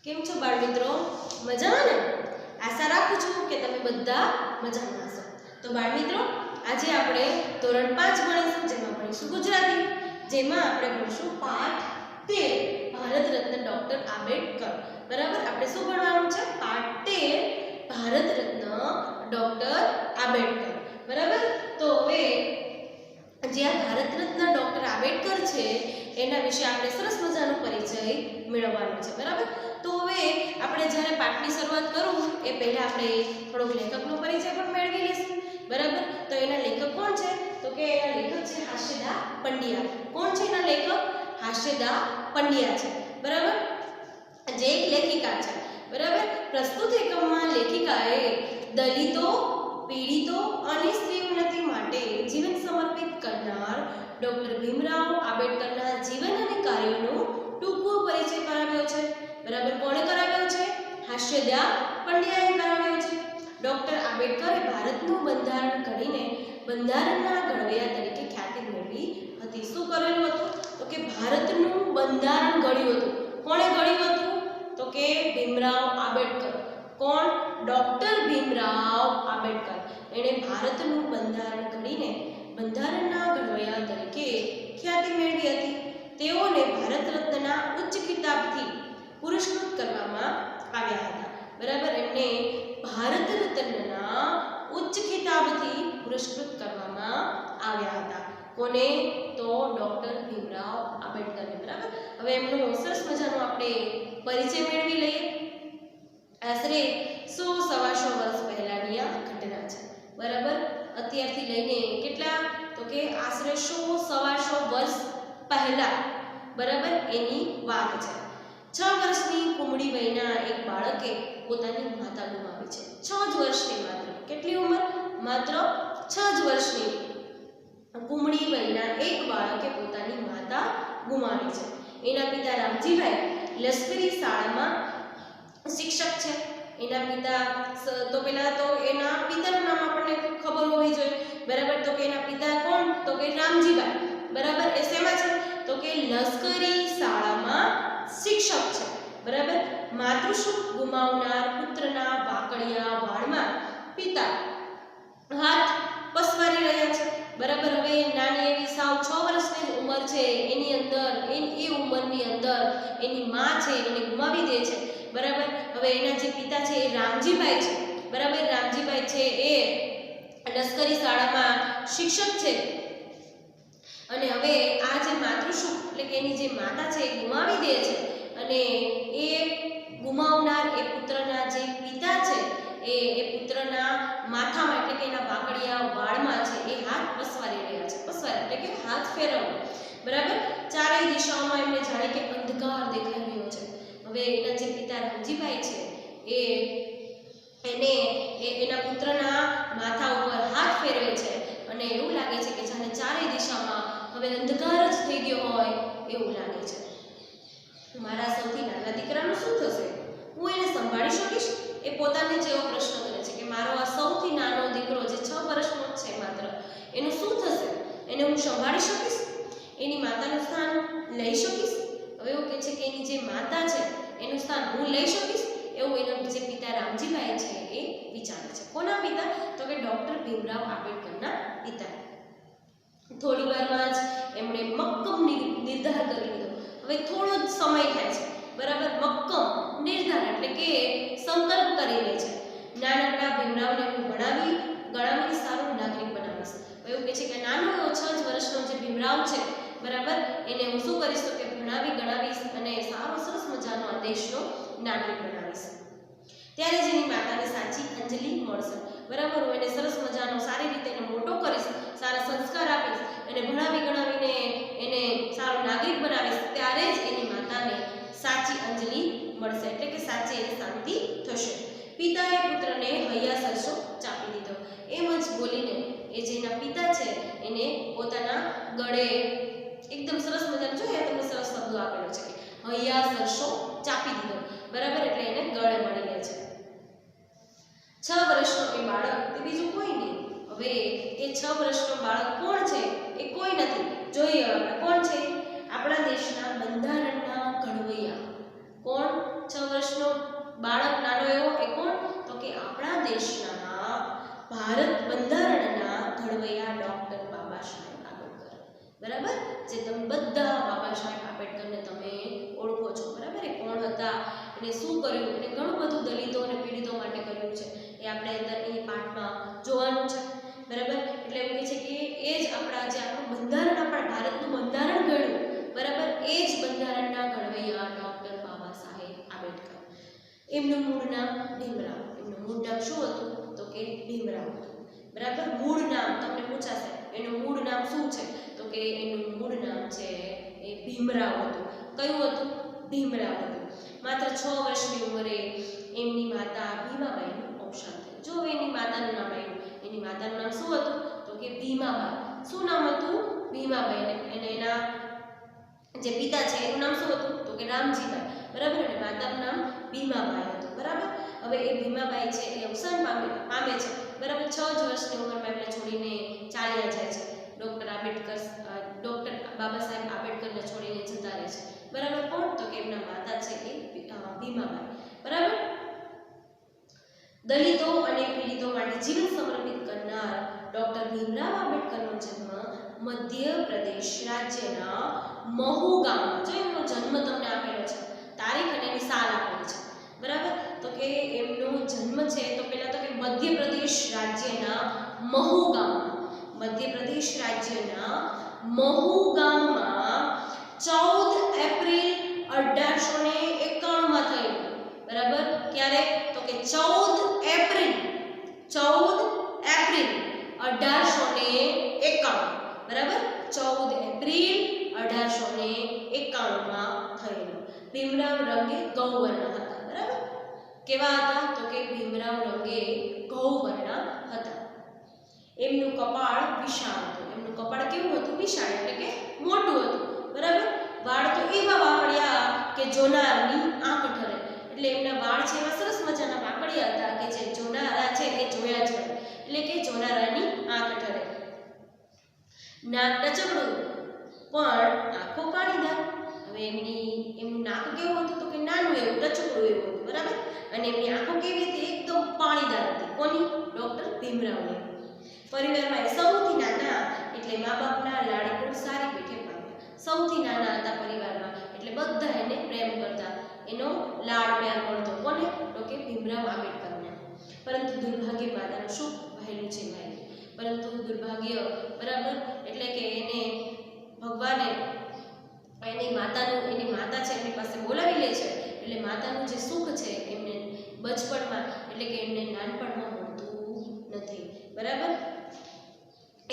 કેમ છો બાળ મિત્રો? મજામાં ને? આશા રાખું છું કે તમે બધા મજામાં હશો. તો બાળ મિત્રો, આજે આપણે ધોરણ 5 ભણીશું, જેમાં ભણીશું ગુજરાતી, જેમાં આપણે ભણીશું પાઠ 13 ભારત રત્ન ડોક્ટર આંબેડકર. બરાબર, આપણે શું ભણવાનું છે? પાઠ 13 ભારત રત્ન ડોક્ટર આંબેડકર. બરાબર, તો હવે જે આ ભારત રત્ન ડોક્ટર આંબેડકર છે એના વિશે આપણે સરસ મજાનો પરિચય મેળવવાનો છે. બરાબર, તો હવે આપણે જ્યારે પાઠની શરૂઆત કરું એ પહેલા આપણે થોડોક લેખકનો પરિચય પણ મેળવી લઈશું. બરાબર, તો એના લેખક કોણ છે? તો કે એના લેખક છે હાસ્યદા પંડ્યા. કોણ છે એના લેખક? હાસ્યદા પંડ્યા છે. બરાબર, જે એક લેખિકા છે. બરાબર, પ્રસ્તુત એકમમાં લેખિકાએ દલિતો, પીડિતો અને સ્ત્રી ઉન્નતિ માટે જીવન સમર્પિત કરનાર ડોક્ટર ભીમરાવ આંબેડકરના જીવન અને કાર્યોનો ટૂંકો પરિચય કરાવ્યો છે. બરાબર, કોણે કરાવ્યો છે? હાસ્યદા પંડ્યાએ કરાવ્યો છે. ડોક્ટર આંબેડકરે ભારતનું બંધારણ ઘડીને બંધારણના ઘડવૈયા તરીકે ખ્યાતિ મેળવી હતી. શું કરેલું હતું? તો કે ભારતનું બંધારણ ઘડ્યું હતું. કોણે ઘડ્યું હતું? તો કે ભીમરાવ આંબેડકર. કોણ? ડોક્ટર ભીમરાવ આંબેડકર. એણે ભારતનું બંધારણ ઘડીને બંધારણના ઘડવૈયા તરીકે ખ્યાતિ મેળવી હતી. તેઓને ભારત રત્નના ઉચ્ચ ખિતાબથી પુરસ્કૃત કરવામાં આવ્યા હતા. બરાબર, એમને ભારત રત્નના ઉચ્ચ ખિતાબથી પુરસ્કૃત કરવામાં આવ્યા હતા. કોને? તો ડોક્ટર ભીમરાવ આંબેડકરને. બરાબર, હવે એમનો સરસ મજાનો આપણે પરિચય મેળવી લઈએ. આશરે 100-125 વર્ષ પહેલાની આ ઘટના છે. બરાબર, અત્યારથી લઈને કેટલા? તો કે આશરે 100-125 વર્ષ પહેલા. બરાબર, એની વાત છે. 6 વર્ષની કુમળી વયના એક બાળકે પોતાની માતા ગુમાવી છે. 6 જ વર્ષની માત્ર. કેટલી ઉંમર? માત્ર 6 જ વર્ષની કુમળી વયના એક બાળકે પોતાની માતા ગુમાવી છે. એના પિતા રામજીભાઈ લશ્કરી શાળામાં શિક્ષક છે. એના પિતા તો પહેલા તો એના પિતાનું નામ આપણને ખબર હોવી જોઈએ. બરાબર, તો કે એના પિતા કોણ? તો કે રામજીભાઈ. બરાબર, એ શેમાં છે? તો કે લશ્કરી શાળામાં શિક્ષક છે. બરાબર, માતૃસુખ ગુમાવનાર પુત્રના વાકડિયા વાળમાં પિતા હાથ પસવારી રહ્યા છે. બરાબર, હવે નાની એવી સાવ 6 વર્ષની ઉંમર છે, એની અંદર એ ઉંમરની અંદર એની માં છે એને ગુમાવી દે છે. બરાબર, હવે એના જે પિતા છે એ રામજીભાઈ છે. બરાબર, રામજીભાઈ છે એ લશ્કરી શાળામાં શિક્ષક છે. અને હવે આ જે માતૃસુખ એટલે કે એની જે માતા છે એ ગુમાવી દે છે, અને એ ગુમાવનાર એ પુત્રના જે પિતા છે એ પુત્રના માથામાં એટલે કે એના વાકડિયા વાળમાં છે એ હાથ પસવારી રહ્યા છે. પસવારી એટલે કે હાથ ફેરવવો. બરાબર, ચારેય દિશાઓમાં એમને જાણે કે અંધકાર દેખાઈ રહ્યો છે. હવે એના જે પિતા રામજીભાઈ છે એને એના પુત્રના માથા ઉપર હાથ ફેરવે છે, અને એવું લાગે છે કે જાણે ચારેય દિશામાં હવે અંધકાર જ થઈ ગયો હોય એવું લાગે છે. મારા સૌથી નાના દીકરાનું શું થશે? હું એને સંભાળી શકીશ? એ પોતાને જેવો પ્રશ્ન કરે છે કે મારો આ સૌથી નાનો દીકરો જે 6 વર્ષનો જ છે માત્ર, એનું શું થશે? એને હું સંભાળી શકીશ? એની માતાનું સ્થાન લઈ શકીશ? હવે એવું કહે છે કે એની જે માતા છે એનું સ્થાન હું લઈ શકીશ, એવું એના જે પિતા રામજીભાઈ છે એ વિચારે છે. કોના પિતા? તો કે ડોક્ટર ભીમરાવ આંબેડકરના પિતા. થોડી વારમાં જ એમણે મક્કમ નિર્ધાર કરી લીધો. હવે થોડો જ સમય થાય છે. બરાબર, મક્કમ નિર્ધાર એટલે કે સંકલ્પ કરી લે છે. નાનકડા ભીમરાવને હું ગણાવીને સારો નાગરિક બનાવીશ. એવું કહે છે કે નાનો એવો 6 જ વર્ષનો જે ભીમરાવ છે, બરાબર, એને હું શું કરીશ? તો કે ગણાવીશ અને સારો સરસ મજાનો આ દેશનો નાગરિક બનાવીશ. ત્યારે જ એની માતાને સાચી અંજલિ મળશે. બરાબર, હું એને સરસ મજાનો સારી રીતે એને મોટો કરીશ, સારા સંસ્કાર આપીશ, અને ગણાવીને એને સારો નાગરિક બનાવીશ. ત્યારે જ એની માતાને સાચી અંજલિ મળશે, એટલે કે સાચી એને શાંતિ થશે. પિતાએ પુત્રને હૈયા સરસો ચાપી દીધો. એમ જ બોલીને એ જે એના પિતા છે એને પોતાના ગળે એકદમ સરસ મજાનો જોઈએ તમને સરસ શબ્દો આપેલો છે કે હૈયા સરસો ચાપી દીધો. બરાબર, એટલે એને ગળે મળી લે છે. 6 વર્ષનો એ બાળક તે બીજું કોઈ નહીં. હવે એ 6 વર્ષનો બાળક કોણ છે? એ કોઈ નથી. જોઈએ આપણે કોણ છે? આપણા દેશના બંધારણના ઘડવૈયા કોણ 6 વર્ષનો બાળક નાનો એવો એ કોણ? તો કે આપણા દેશના ભારત બંધારણના ઘડવૈયા ડોક્ટર બાબા સાહેબ આંબેડકર. બરાબર? જે તમે બધા બાબા સાહેબ આંબેડકરને તમે ઓળખો છો. બરાબર? એ કોણ હતા, એને શું કર્યું, એને ઘણું બધું દલિતો અને પીડિતો માટે કર્યું છે, એ આપણે અંદર એ પાઠમાં જોવાનું છે. બરાબર? એટલે એવું કહે છે કે એ જ આપણા જે આપણું બંધારણ, આપણા ભારતનું બંધારણ ઘડ્યું. બરાબર? એ જ બંધારણના ઘડવૈયા ડોક્ટર બાબા સાહેબ આંબેડકર. એમનું મૂળ નામ ભીમરાવ. એમનું મૂળ નામ શું હતું? તો કે ભીમરાવ હતું. બરાબર? મૂળ નામ તમને પૂછાશે એનું મૂળ નામ શું છે? તો કે એનું મૂળ નામ છે એ ભીમરાવ હતું. કયું હતું? ભીમરાવ હતું. માત્ર 6 વર્ષની ઉંમરે એમની માતા ભીમાબાઈનું અવસાન થયું. જો એની માતાનું નામ આવ્યું. એની માતાનું નામ શું હતું? તો કે ભીમાબાઈ. શું નામ હતું? ભીમાબાઈ. અને એના જે પિતા છે એનું નામ શું હતું? તો કે રામજીભાઈ. બરાબર? અને માતાનું નામ ભીમાબાઈ હતું. બરાબર? હવે એ ભીમાબાઈ છે એ અવસાન પામે છે. બરાબર? 6 જ વર્ષની ઉંમરમાં એમને છોડીને ચાલ્યા જાય છે. ડોક્ટર બાબા સાહેબ આંબેડકરને છોડીને જતા રહે છે. બરાબર? કોણ? તો કે એમના માતા છે એ ભીમાબાઈ. બરાબર? દલિતો અને પીડિતો માટે જીવન સમર્પિત કરનાર ડોક્ટર ભીમરાવ આંબેડકરનો જન્મ મધ્યપ્રદેશ રાજ્યના મહુ ગામમાં, જો એમનો જન્મ તમને આપેલો છે, તારીખ અને એની સાલ આપેલી છે. બરાબર? તો કે એમનો જન્મ છે તો પહેલા તો કે મધ્યપ્રદેશ રાજ્યના મહુ ગામમાં, મધ્યપ્રદેશ રાજ્યના મહુ ગામમાં 14 એપ્રિલ 1891 માં થયેલું. બરાબર? ક્યારે? તો કે 14 એપ્રિલ 1891. બરાબર? 14 એપ્રિલ 1891 માં થયેલું. ભીમરાવ રંગે ગૌવર્ણ હતા. બરાબર? કેવા હતા? તો કે ભીમરાવ રંગે ગૌવર્ણ હતા. એમનું કપાળ વિશાળ હતું. એમનું કપાળ કેવું હતું? વિશાળ એટલે કે મોટું હતું. બરાબર? વાળ તો એવા વાકડિયા કે જોનારની આંખ ઠરે. એટલે એમના વાળ છે એવા સરસ મજાના વાકડિયા હતા કે જે જોનારા છે એ જોયા જ કરે. એટલે કે જોનારાની આંખ ઠરે. નાક ટચકડું પણ આંખો કાળીદાર. હવે એમનું નાક કેવું હતું? તો કે નાનું એવું ટચકડું એવું હતું. બરાબર? અને એમની આંખો કેવી હતી? એકદમ પાણીદાર હતી. કોની? ડોક્ટર ભીમરાવની. પરિવારમાં સૌથી નાના એટલે મા બાપના લાડકોડ સારી પેઠે પામ્યા. સૌથી નાના હતા પરિવારમાં એટલે બધા એને પ્રેમ કરતા, એનો લાડ પ્યાર મળતો. કોને? તો કે ભીમરાવ આંબેડકરને. પરંતુ દુર્ભાગ્ય માતાનું શું વહેલું છે ભાઈ? પરંતુ દુર્ભાગ્ય, બરાબર, એટલે કે એને ભગવાને એની માતા છે એમની પાસે બોલાવી લે છે. એટલે માતાનું જે સુખ છે એમને બચપણમાં એટલે કે એમને નાનપણમાં મળતું નથી. બરાબર?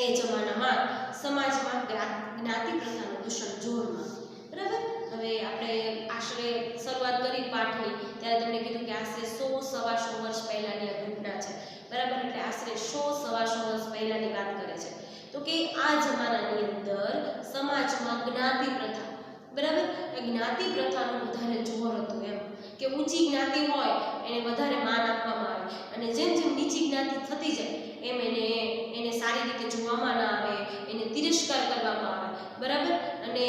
એ જમાનામાં સમાજમાં જ્ઞાતિ પ્રથાનું દૂષણ જોરમાં. બરાબર? હવે આપણે આશરે શરૂઆત કરી પાઠની ત્યારે તમને કીધું કે આશરે 100-125 વર્ષ પહેલાની આ ઘટના છે. બરાબર? એટલે આશરે 100-125 વર્ષ પહેલાની વાત કરે છે. તો કે આ જમાનાની અંદર સમાજમાં જ્ઞાતિ પ્રથા, બરાબર, એ જ્ઞાતિ પ્રથાનું વધારે જોર હતું. એમ કે ઊંચી જ્ઞાતિ હોય એને વધારે માન આપવામાં આવે અને જેમ જેમ નીચી જ્ઞાતિ થતી જાય એમ એને સારી રીતે જોવામાં ના આવે, એને તિરસ્કાર કરવામાં આવે. બરાબર? અને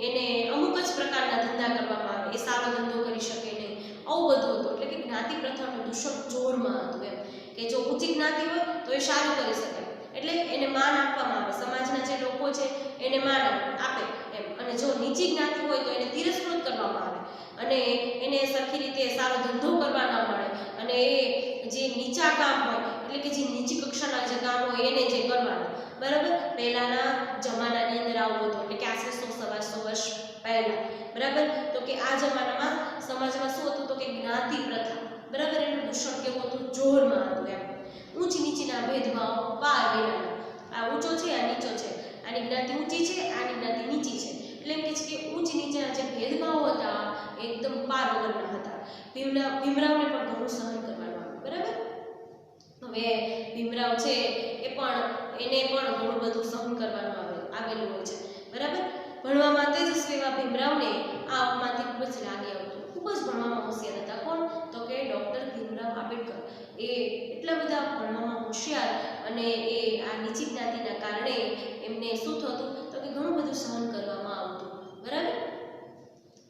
એને અમુક જ પ્રકારના ધંધા કરવામાં આવે. એ સારો ધંધો કરી શકે નહીં. આવું બધું હતું. એટલે કે જ્ઞાતિ પ્રથાનું દૂષણ જોરમાં હતું. એમ કે જો ઊંચી જ્ઞાતિ હોય તો એ સારું કરી શકે, એટલે એને માન આપવામાં આવે. સમાજના જે લોકો છે એને માન આપે એમ. અને જો નીચી જ્ઞાતિ હોય તો એને તિરસ્કૃત કરવામાં આવે અને એને સરખી રીતે સારો ધંધો કરવા ન મળે. અને એ જે નીચા કામ હોય એટલે કે જે નીચી કક્ષાના જે કામ હોય એને જે કરવાનું. બરાબર? પહેલાના જમાનાની અંદર આવું હતું. એટલે કે આશરે 100-125 વર્ષ પહેલા. બરાબર? તો કે આ જમાનામાં સમાજમાં શું હતું? તો કે જ્ઞાતિ પ્રથા. બરાબર? એનું દૂષણ કેવું હતું? જોરમાં હતું. એમ ઊંચ નીચીના ભેદભાવ પાર ગયેલા. આ ઊંચો છે, આ નીચો છે, આની જ્ઞાતિ ઊંચી છે, આની જ્ઞાતિ નીચી છે. એટલે એમ કે છે કે ઊંચ નીચેના જે ભેદભાવ હતા એકદમ પાર વગરના હતા. ભીમરાવને પણ ઘણું સહન કરવાનું આવ્યું. બરાબર? હવે ભીમરાવ છે એને પણ ઘણું બધું સહન કરવાનું આવેલું હોય છે. બરાબર? ભણવામાં તેજસ્વી એવા ભીમરાવને આ માંથી ખૂબ જ લાગી આવતું. ખૂબ જ ભણવામાં હોશિયાર હતા. કોણ? તો કે ડોક્ટર ભીમરાવ આંબેડકર. એ એટલા બધા ભણવામાં હોશિયાર અને એ આ નીચી જ્ઞાતિના કારણે એમને શું થતું? તો કે ઘણું બધું સહન કરવામાં આવતું. બરાબર?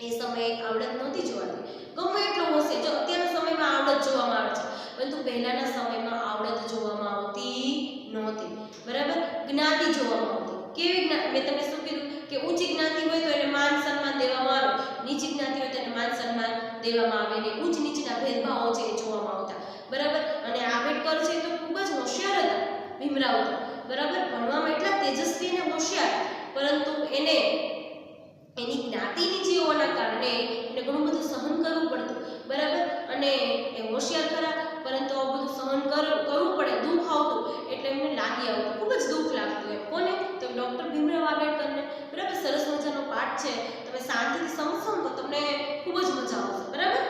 એ સમયે આવડત નહોતી જોવાતી. ગમે એટલો હોશિયાર, જો અત્યારના સમયમાં આવડત જોવામાં આવે છે, પરંતુ પહેલાના સમયમાં આવડત જોવામાં આવતી નહોતી. બરાબર, જ્ઞાતિ જોવામાં આવતી. કેવી જ્ઞાતિ? મેં તમને શું કીધું કે ઊંચી જ્ઞાતિ હોય તો એને માન સન્માન દેવામાં આવે, નીચી જ્ઞાતિ હોય તો એને માન સન્માન દેવામાં આવે, ને ઊંચ નીચના ભેદભાવો છે એ જોવામાં આવતા. બરાબર, અને આંબેડકર છે તો ખૂબ જ હોશિયાર હતા, ભીમરાવ તો. બરાબર, ભણવામાં એટલા તેજસ્વી અને હોશિયાર, પરંતુ એને એની જ્ઞાતિની જે હોવાના કારણે એને ઘણું બધું સહન કરવું પડતું. બરાબર, અને એ હોશિયાર ખરા, પરંતુ આ બધું સહન કરવું પડે, દુઃખ આવતું, એટલે એમને લાગી આવતું, ખૂબ જ દુઃખ લાગતું એમ. કોને? તો ડૉક્ટર ભીમરાવ આંબેડકરને. બરાબર, સરસ મજાનો પાઠ છે, તમે શાંતિથી સમજો તો તમને ખૂબ જ મજા આવશે. બરાબર,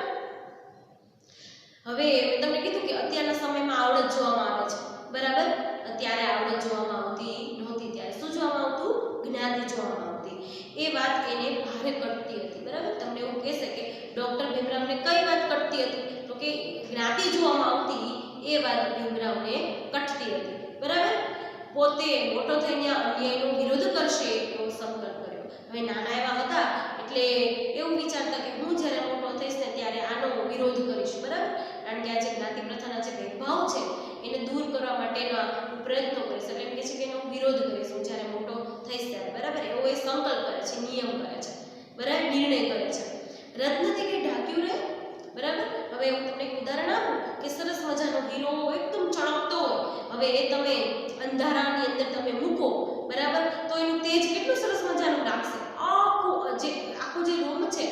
હવે મેં તમને કીધું કે અત્યારના સમયમાં આવડત જોવામાં આવે છે. બરાબર, અત્યારે આવડત જોવામાં આવતી નહોતી. ત્યારે શું જોવામાં આવતું? જ્ઞાતિ જોવામાં આવતી. એ વાત એને ભારે કટતી હતી. બરાબર, તમને એવું કહેશે કે ડૉક્ટર ભીમરાવને કઈ વાત કટતી હતી? તો કે જ્ઞાતિ જોવામાં આવતી એ વાત ભીમરાવને કટતી હતી. બરાબર, પોતે મોટો થઈને અન્યાયનો વિરોધ કરશે એવો સંકલ્પ કર્યો. હવે નાના એવા હતા એટલે એવું વિચારતા કે હું જ્યારે મોટો થઈશ ને ત્યારે આનો વિરોધ કરીશ. બરાબર, કારણ કે આ જે જ્ઞાતિ પ્રથાના જે ભેદભાવ છે એને દૂર કરવા માટેના હું પ્રયત્નો કરીશ, એટલે એમ કહે છે કે એનો વિરોધ કરીશ હું જ્યારે મોટો થઈશ ત્યારે. બરાબર, એવો એ સંકલ્પ કરે છે, નિયમ કરે છે. બરાબર, નિર્ણય કરે છે. રત્નથી કે ઢાંક્યું રહે. બરાબર, હવે હું તમને એક ઉદાહરણ આપું કે સરસ મજાનો હીરો એકદમ ચળકતો હોય, હવે એ તમે અંધારાની અંદર તમે મૂકો. બરાબર, તો એનું તેજ કેટલું સરસ મજાનું લાગશે. આખું જે રૂમ છે,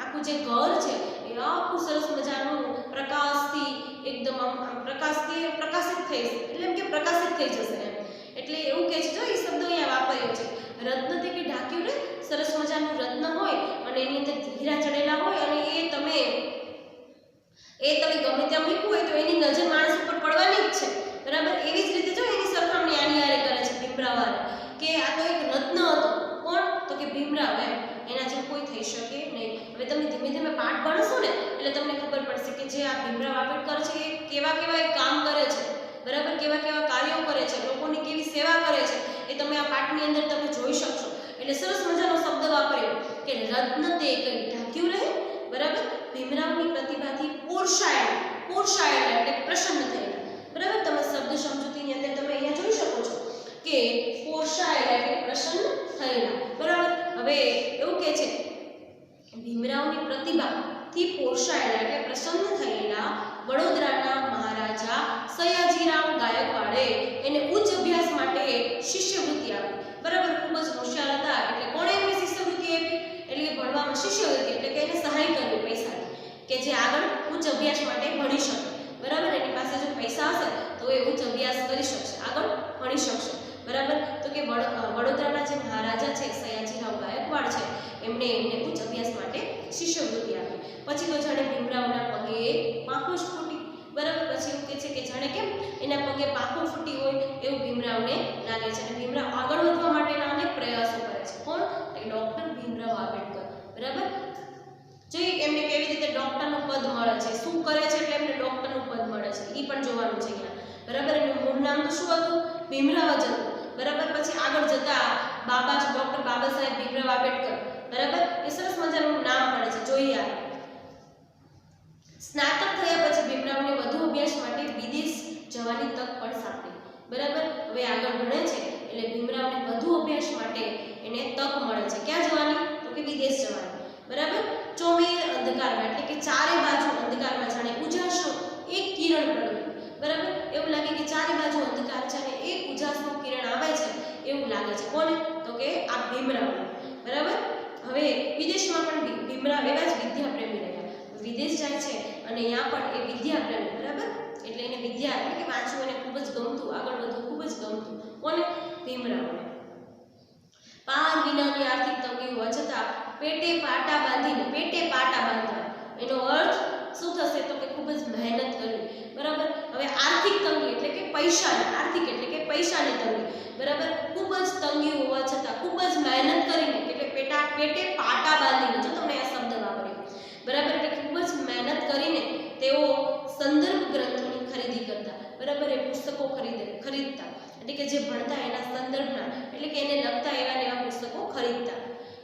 આખું જે ઘર છે એ આખું સરસ મજાનું પ્રકાશથી એકદમ આમ પ્રકાશિત થઈ જશે, એટલે એમ કે પ્રકાશિત થઈ જશે એમ. એટલે એવું કહે છે, જો એ શબ્દ અહીંયા વાપર્યો છે, રત્નથી કે ઢાંક્યું રહે. સરસ મજાનું રત્ન હોય અને એની અંદર હીરા ચડેલા હોય અને એ તમે ગમે ત્યાં મૂક્યું હોય તો એની નજર માણસ ઉપર પડવાની જ છે. બરાબર, એવી જ રીતે જો એની સરખામણી આની હારે કરે છે ભીમરાવ કે આ તો એક રત્ન હતો. કોણ? તો કે ભીમરાવ એમ. એના જેવું કોઈ થઈ શકે નહીં. હવે તમે ધીમે ધીમે પાઠ ભણશો ને એટલે તમને ખબર પડશે કે જે આ ભીમરાવ આંબેડકર છે એ કેવા કામ કરે છે. બરાબર, કેવા કાર્યો કરે છે, લોકોની કેવી સેવા કરે છે, એ તમે આ પાઠની અંદર તમે જોઈ શકશો. એટલે સરસ મજાનો શબ્દ વાપર્યો કે રત્ન તે કઈ ઢાંક્યું રહે. બરાબર, ભીમરાવની પ્રતિભાથી પોષાયેલા એટલે પ્રસન્ન થયેલા. બરાબર, તમે શબ્દ સમજૂતીની અંદર તમે અહીંયા જોઈ શકો છો કે પોષાયેલા એટલે પ્રસન્ન થયેલા. બરાબર, હવે એવું કહે છે ભીમરાવની પ્રતિભાથી પોષાયેલા એટલે પ્રસન્ન થયેલા વડોદરાના મહારાજા સયાજીરાવ ગાયકવાડે એને ઉચ્ચ અભ્યાસ માટે શિષ્યવૃત્તિ આપી. બરાબર, ખૂબ જ હોશિયાર હતા એટલે કોણે એમને શિષ્યવૃત્તિ આપી? એટલે કે ભણવામાં શિષ્યવૃત્તિ એટલે કે એને સહાય કરવી પૈસાની, કે જે આગળ ઉચ્ચ અભ્યાસ માટે ભણી શકે. બરાબર, એની પાસે જો પૈસા હશે તો એ ઉચ્ચ અભ્યાસ કરી શકશે, આગળ ભણી શકશે. બરાબર, તો કે વડોદરાના જે મહારાજા છે સયાજીરાવ ગાયકવાડ છે એમને ઉચ્ચ અભ્યાસ માટે શિષ્યવૃત્તિ આપી. પછી તો જાણે ભીમરાવના પગે પાંખો જ ફૂટી. બરાબર, પછી એવું કહે છે કે જાણે કેમ એના પગે પાંખો ફૂટી હોય એવું ભીમરાવને લાગે છે. અને ભીમરાવ આગળ વધવા માટેના અનેક પ્રયાસો કરે છે. કોણ? ડૉક્ટર ભીમરાવ આંબેડકર. બરાબર, જોઈએ એમને કેવી રીતે ડૉક્ટરનું પદ મળે છે, શું કરે છે એટલે એમને ડૉક્ટરનું પદ મળે છે, એ પણ જોવાનું છે અહીંયા. બરાબર, એનું મૂળ નામ તો શું હતું? ભીમરાવ જ હતું. બરાબર, પછી આગળ જતા ડૉક્ટર બાબા સાહેબ ભીમરાવ આંબેડકર. બરાબર, એ સરસ મજાનું નામ મળે છે, જોઈએ આ. સ્નાતક થયા પછી ભીમરાવને વધુ અભ્યાસ માટે વિદેશ જવાની તક પણ સાંપડી. બરાબર, હવે આગળ ભણે છે એટલે ભીમરાવને વધુ અભ્યાસ માટે એને તક મળે છે. ક્યાં જવાની? તો કે વિદેશ જવાની. બરાબર, ચોમેર અંધકારમાં એટલે કે ચારે બાજુ અંધકારમાં જાણે ઉજાસનો એક કિરણ પડ્યું. બરાબર, એવું લાગે કે ચારે બાજુ અંધકાર છે અને એક ઉજાસનું કિરણ આવે છે એવું લાગે છે. કોને? તો કે આ ભીમરાવ. બરાબર, હવે વિદેશમાં પણ ભીમરાવ એવા જ વિદ્યાપ્રેમી રહ્યા. વિદેશ જાય છે અને અહીંયા પણ એ વિદ્યાપ્રેમી. બરાબર, એટલે એને વિદ્યા એટલે કે વાંચવું એને ખૂબ જ ગમતું, આગળ વધવું ખૂબ જ ગમતું. કોને? ભીમરાવને. પાર વિનાની આર્થિક તંગી હોવા છતાં પેટે પાટા બાંધવા. એનો અર્થ શું થશે? તો કે ખૂબ જ મહેનત કરવી. બરાબર, હવે આર્થિક તંગી એટલે કે પૈસાની તંગી. બરાબર, ખૂબ જ તંગી હોવા છતાં ખૂબ જ મહેનત કરીને એટલે પેટે પાટા બાંધીને, જો તમને આ શબ્દ વાપર્યો. બરાબર, એટલે ખૂબ જ મહેનત કરીને તેઓ સંદર્ભ ગ્રંથોની ખરીદી કરતા. બરાબર, એ પુસ્તકો ખરીદતા એટલે કે જે ભણતા એના સંદર્ભના એટલે કે એને લગતા એવા પુસ્તકો ખરીદતા.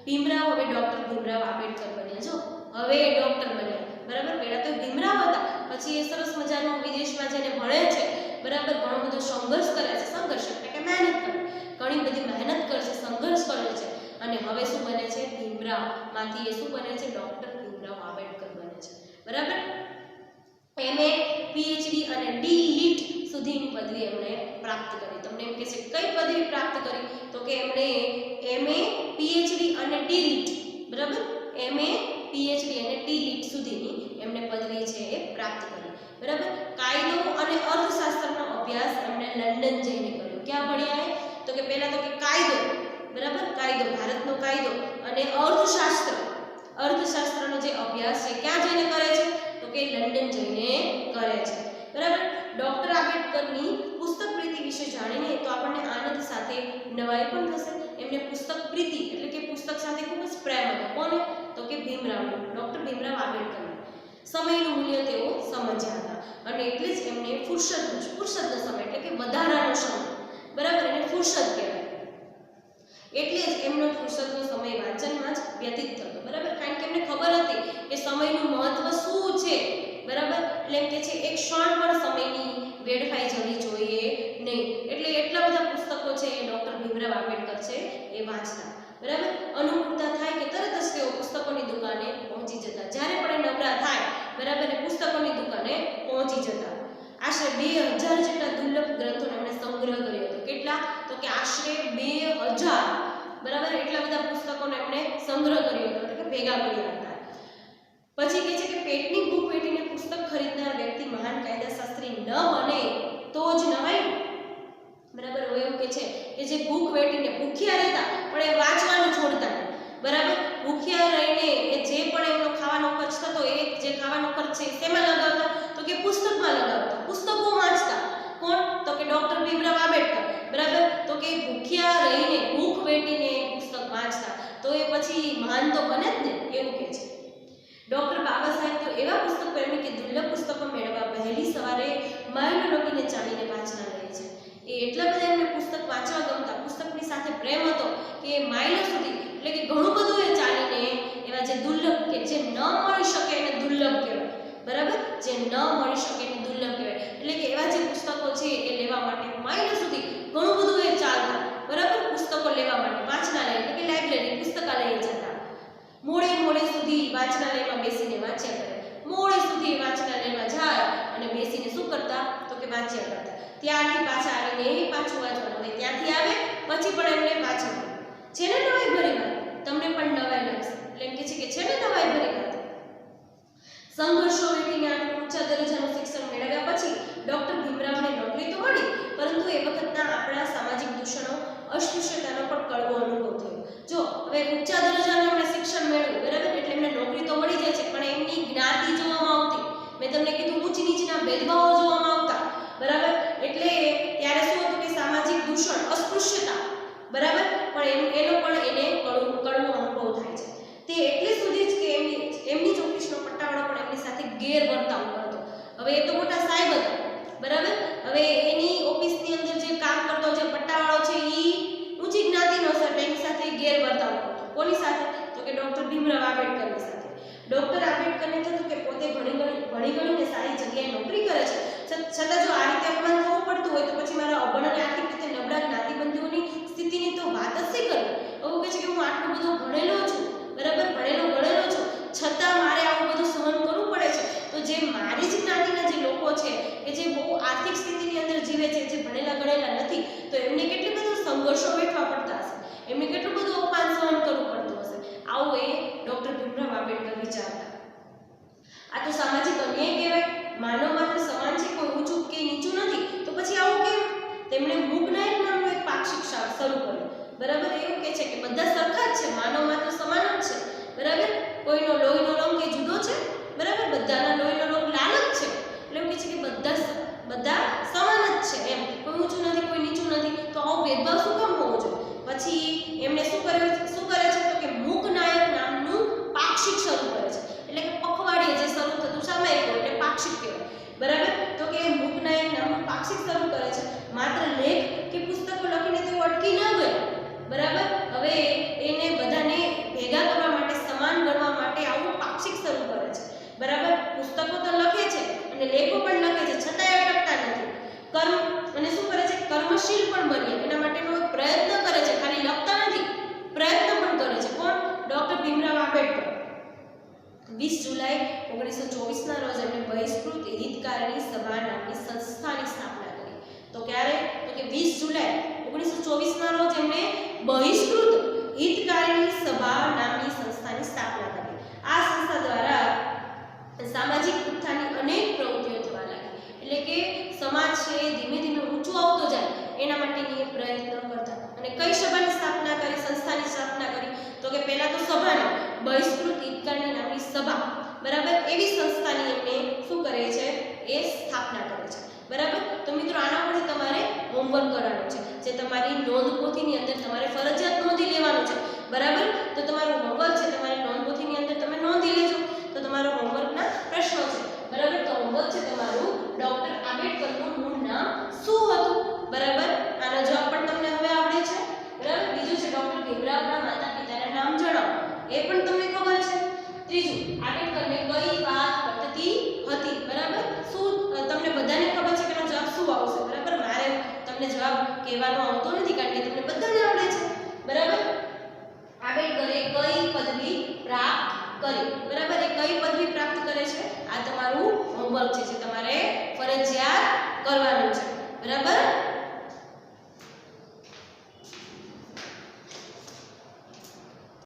ભીમરાવ હવે ડૉક્ટર ભીમરાવ આંબેડકર બન્યા. બન્યા, જો હવે એ ડોક્ટર બન્યા, બરાબર. પહેલા તો ભીમરાવ હતા, પછી એ સરસ મજાનું વિદેશમાં જઈને ભણે છે, બરાબર. ઘણો બધો સંઘર્ષ કરે છે, સંઘર્ષ એટલે કે મહેનત કરે, ઘણી બધી મહેનત કરે છે, સંઘર્ષ કરે છે, અને હવે શું બને છે? ભીમરાવ માંથી એ શું બને છે? ડોક્ટર ભીમરાવ આંબેડકર બને છે, બરાબર. એમએ, પીએચડી અને ડી લિટ સુધીની પદવી એમણે પ્રાપ્ત કરી. તમને એમ કહેશે કઈ પદવી પ્રાપ્ત કરી? તો કે એમણે એમએ, પીએચડી અને ડી લિટ, બરાબર. એમએ, પીએચડી અને ડી લિટ સુધીની એમણે પદવી છે એ પ્રાપ્ત કરી, બરાબર. કાયદો અને અર્થશાસ્ત્રનો અભ્યાસ એમણે લંડન જઈને કર્યો. ક્યાં ભણ્યા એ? તો કે પહેલા તો કે કાયદો, બરાબર, કાયદો, ભારતનો કાયદો, અને અર્થશાસ્ત્ર, અર્થશાસ્ત્રનો જે અભ્યાસ છે ક્યાં જઈને કરે છે? તો કે લંડન જઈને કરે છે, બરાબર. ડોક્ટર આંબેડકરની પુસ્તક પ્રીતિ વિશે જાણીને તો આપણને આનંદ સાથે નવાઈ પણ થશે. એમને પુસ્તક પ્રીતિ એટલે કે પુસ્તક સાથે ખૂબ જ પ્રેમ હતો. કોને? તો કે ભીમરાવ, ડોક્ટર ભીમરાવ આંબેડકર. સમયનું મૂલ્ય તેઓ સમજ્યા હતા, અને એટલે જ એમને ફુરસદનો સમય એટલે કે વધારાનો સમય, બરાબર, એને ફુરસદ કહેવાય. એટલે જ એમનો ફુરસદનો સમય વાંચનમાં જ વ્યતીત થતો, બરાબર. કારણ કે એમને ખબર હતી કે સમયનું મહત્વ શું છે, બરાબર. એટલે એમ કે છે એક ક્ષણ પણ સમયની વેડફાઈ જવી જોઈએ નહીં. એટલે એટલા બધા પુસ્તકો છે એ ડોક્ટર ભીમરાવ આંબેડકર છે એ વાંચતા, બરાબર. અનુકૂળતા થાય કે તરત જ તેઓ પુસ્તકોની દુકાને પહોંચી જતા. જ્યારે પણ એ નવરા થાય, બરાબર, એ પુસ્તકોની દુકાને પહોંચી જતા. આશરે 2000 જેટલા દુર્લભ ગ્રંથોનો એમણે સંગ્રહ કર્યો હતો. કેટલા? તો કે આશરે 2000, બરાબર. એટલા બધા પુસ્તકોનો એમણે સંગ્રહ કર્યો હતો, એટલે કે ભેગા કર્યા હતા. પછી કહે છે કે પેટની ભૂખ વેઠીને પુસ્તક ખરીદનાર વ્યક્તિ મહાન કાયદાશાસ્ત્રી ન બને તો જ નવાય, બરાબર. એવું કહે છે કે જે ભૂખ વેઠીને ભૂખ્યા રહેતા પણ એ વાંચવાનું છોડતા, બરાબર. ભૂખ્યા રહીને એ જે પણ એમનો ખાવાનો ખર્ચ થતો એ જે ખાવાનો ખર્ચ છે શેમાં લગાવતા? તો કે પુસ્તકમાં લગાવતા, પુસ્તકો વાંચતા. કોણ? તો કે ડોક્ટર ભીમરાવ આંબેડકર, બરાબર. તો કે ભૂખ્યા રહીને ભૂખ વેઠીને પુસ્તક વાંચતા, તો એ પછી મહાન તો બને જ ને, એવું કહે છે. ડોક્ટર બાબા સાહેબ તો એવા પુસ્તક પ્રેમી કે દુર્લભ પુસ્તકો મેળવવા વહેલી સવારે માઇલો લગીને ચાલીને વાંચનાર રહે છે. એ એટલા બધા એમને પુસ્તક વાંચવા ગમતા, પુસ્તકની સાથે પ્રેમ હતો કે માઇલો સુધી એટલે કે ઘણું બધું એ ચાલીને એવા જે દુર્લભ કે જે ન મળી શકે એને દુર્લભ કહેવાય, બરાબર. જે ન મળી શકે એને દુર્લભ કહેવાય. એટલે કે એવા જે પુસ્તકો છે એ લેવા માટે માઇલો સુધી ઘણું બધું એ ચાલતા, બરાબર. પુસ્તકો લેવા માટે વાંચનાલય એટલે કે લાઇબ્રેરી, પુસ્તકાલય જતા. મોડે સુધી વાંચનાલયમાં બેસીને વાંચ્યા કરે. મોડે સુધી વાંચનાલયમાં જાય અને બેસીને શું કરતા? તો કે વાંચ્યા કરતા. ત્યારથી પાછા આવીને પાછું વાંચવાનું હોય. ત્યાંથી આવે પછી પણ એમને વાંચવાનું. છે ને નવાઈ ભરી વાત? તમને પણ નવાઈ લાગશે. એટલે એમ કે છે કે છે ને નવાઈ ભરી વાત. સંઘર્ષો વેઠીને આટલું ઊંચા દરજાનું શિક્ષણ મેળવ્યા પછી ડોક્ટર ભીમરાવને નોકરી તો મળી, પરંતુ એ વખતના આપણા સામાજિક દૂષણો, અસ્પૃશ્યતાનો પણ કડવો અનુભવ થયો. જો હવે ઊંચા દરજાનું એમણે શિક્ષણ મેળવ્યું, બરાબર, એટલે એમને નોકરી તો મળી જાય છે, પણ એમની જ્ઞાતિ જોવામાં આવતી. મેં તમને કીધું ઊંચ નીચના ભેદભાવો જોવામાં આવતા, બરાબર. એટલે ત્યારે શું હતું કે સામાજિક દૂષણ, અસ્પૃશ્યતા, બરાબર, પણ એનો પણ એને કડવો અનુભવ થાય છે. તે એટલે સુધી જ કે એમની જ ઓફિસનો પટ્ટાવાળો પણ એમની સાથે ગેરવર્તાવ કરતો. હવે એ તો મોટા સાહેબ હતા, બરાબર. હવે એની ઓફિસની અંદર જે કામ કરતો જે પટ્ટાવાળો છે એ ઊંચી જ્ઞાતિનો છે, એની સાથે ગેરવર્તાવ કરતો. કોની સાથે? તો કે ડોક્ટર ભીમરાવ આંબેડકરની સાથે. ડોક્ટર આંબેડકરને થતું કે પોતે ભણી ગણીને સારી જગ્યાએ નોકરી કરે છે, છતાં જો આ રીતે અપમાન થવું પડતું હોય તો પછી મારા અભણ અને આર્થિક રીતે નબળા જ્ઞાતિબંધુઓની સ્થિતિની તો વાત જ શી કરું. એવું કહે છે કે હું આટલું બધું ભણેલો છું, બરાબર, ભણેલો ગણેલો છું, છતાં મારે આવું બધું સહન કરવું પડે છે. તો જે મારી જ જ્ઞાતિના જે લોકો છે કે જે બહુ આર્થિક સ્થિતિની અંદર જીવે છે, જે ભણેલા ગણેલા નથી, તો એમને કેટલી બધું સંઘર્ષો વેઠવા પડતા હશે, એમને કેટલું બધું અપમાન સહન કરવું પડતું હશે. આવું એ ડોક્ટર ભીમરાવ આંબેડકર વિચારતા. આ તો સામાજિક અન્યાય કહેવાય. માનવ માત્ર સમાન છે, કોઈ ઊંચું કે નીચું નથી. તો પછી આવું કેમ? તેમણે મૂકનાયક નામનું એક પાક્ષિક શાળા શરૂ કર્યું, બરાબર. એવું કહે છે કે બધા સરખા જ છે, માનવ માત્ર સમાન જ છે, બરાબર. કોઈનો લોહીનો રંગ કે જુદો છે, બરાબર, બધાના લોહીનો રંગ લાલ જ છે. એટલે એવું કહે છે કે બધા સમાન જ છે, એમ કોઈ ઊંચું નથી, કોઈ નીચું નથી. તો આવો ભેદભાવ શું કામ હોવો જોઈએ? પછી એમણે શું કરે છે? તો કે મૂકનાયક નામનું પાક્ષિક શરૂ કરે છે. એટલે કે પખવાડિયે જે શરૂ થતું સામયિક હોય એટલે પાક્ષિક કહેવાય, બરાબર. તો કે મૂકનાયક નામનું પાક્ષિક શરૂ કરે છે. માત્ર લેખ કે પુસ્તકો લખીને તેઓ અટકી ન ગયા, બરાબર. હવે એ કર્મશીલ પણ બનીએ એના માટેનો પ્રયત્ન કરે છે, ખાલી લખતા નથી, પ્રયત્ન પણ કરે છે. કોણ? ડોક્ટર ભીમરાવ આંબેડકર. 20 જુલાઈ 1924 ના રોજ એમણે બહિષ્કૃત હિતકારની સભા નામની સંસ્થાની સ્થાપના કરી. તો ક્યારે? તો કે 20 જુલાઈ 1924 ના રોજ એમણે બહિષ્કૃત હિતકારની સભા નામની સંસ્થાની સ્થાપના કરી. આ સંસ્થા દ્વારા સામાજિક ઉત્થાનની અનેક પ્રવૃત્તિઓ થવા લાગી. એટલે કે સમાજ છે એ ધીમે ધીમે ઊંચું આવતો જાય એના માટેની એ પ્રયત્ન કરતા. અને કઈ સભાની સ્થાપના કરી, સંસ્થાની સ્થાપના કરી? તો કે પહેલા તો સભાની બહિષ્કૃત હિતકારની નામની સભા, બરાબર, એવી સંસ્થાની એમને શું કરે છે? એ સ્થાપના કરે છે. બરાબર. તો મિત્રો આના પર તમારે હોમવર્ક કરવાનું છે, જે તમારી નોંધપોથીની અંદર તમારે ફરજિયાત નોંધી લેવાનું છે. બરાબર. તો તમારું હોમવર્ક છે, તમારી નોંધપોથીની અંદર તમે નોંધી લેજો. તો તમારો હોમવર્કના પ્રશ્નો છે. બરાબર. તો હોમવર્ક છે તમારું, ડોક્ટર આંબેડકરનું મૂળ નામ શું હતું? બરાબર. આનો જવાબ પણ તમને હવે આવડે છે. બરાબર. બીજું છે ડોક્ટર ભીમરાવના માતા પિતાના નામ જણાવો. એ પણ તમને ખબર છે. ત્રીજું, આંબેડકરને કઈ વાત પડતી હતી? બરાબર. શું તમને બધાને ખબર છે કે એનો જવાબ શું આવશે? બરાબર. મારે તમને જવાબ કહેવાનો આવતો નથી કારણ કે તમને બધાને આવડે છે. બરાબર. આંબેડકરે કઈ પદવી પ્રાપ્ત કરી? બરાબર. એ કઈ પદવી પ્રાપ્ત કરે છે? આ તમારું હોમવર્ક છે જે તમારે ફરજિયાત કરવાનું છે. બરાબર.